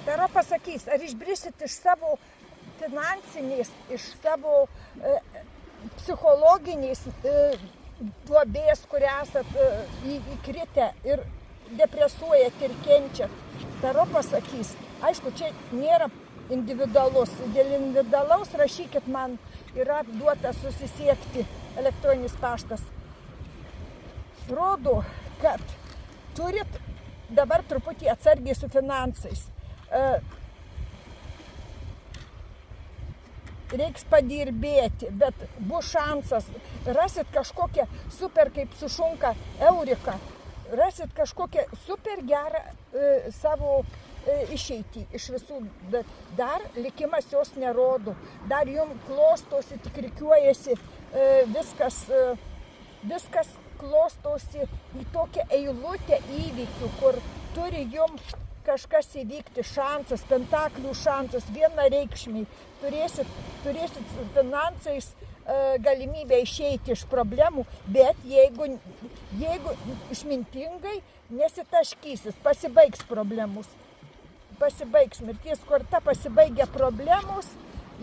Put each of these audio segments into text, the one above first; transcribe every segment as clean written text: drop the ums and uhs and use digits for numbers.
Tara pasakys, ar išbrisit iš savo finansinės, iš savo psichologiniais duobės, kur esat įkritę ir depresuojat ir kenčiat. Tara pasakys, aišku, čia nėra individualus. Dėl individualaus rašykit, man yra duota susisiekti elektroninis paštas. Rodo, kad turit dabar truputį atsargiai su finansais. Reiks padirbėti, bet bus šansas. Rasit kažkokią super, kaip sušunka Eurika, rasit kažkokią super gerą savo išeitį iš visų. Dar likimas jos nerodo. Dar jum klostosi, tik rikiuojasi viskas klostosi į tokią eilutę įvykių, kur turi jum kažkas įvykti, šansas, pentaklių šansas, vienareikšmiai. Turėsit finansais galimybę išeiti iš problemų, bet jeigu išmintingai nesitaškysis, pasibaigs problemos. Pasibaigs mirties korta, pasibaigia problemos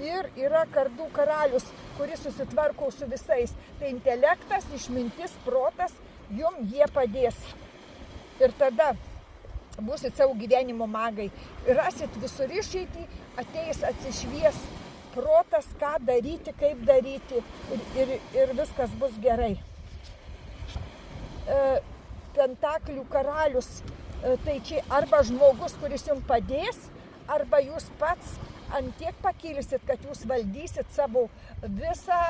ir yra kardų karalius, kuris susitvarko su visais. Tai intelektas, išmintis, protas, jum jie padės. Ir tada būsit savo gyvenimo magai. Rasit visur išeitį, ateis atsišvies protas, ką daryti, kaip daryti ir viskas bus gerai. Pentaklių karalius, tai čia arba žmogus, kuris jums padės, arba jūs pats ant tiek pakilsit, kad jūs valdysit savo visą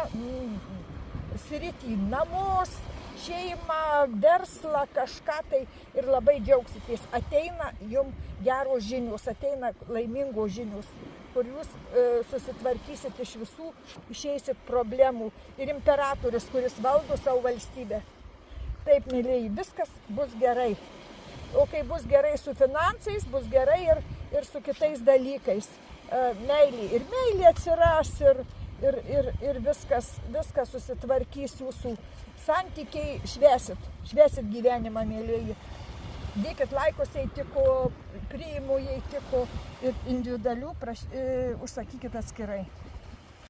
sritį, namus, šeimą, verslą, kažką tai ir labai džiaugsitės. Ateina jums geros žinios, ateina laimingos žinios, kur jūs susitvarkysit iš visų, išeisit problemų. Ir imperatorius, kuris valdo savo valstybę. Taip, mylėjai, viskas bus gerai. O kai bus gerai su finansais, bus gerai ir su kitais dalykais. Meilė ir meilė atsiras ir viskas susitvarkys jūsų santykiai, švęsit gyvenimą, mėlyji. Dėkit laikus, jei tiko, priimu, jei tiko ir individualių užsakykit atskirai.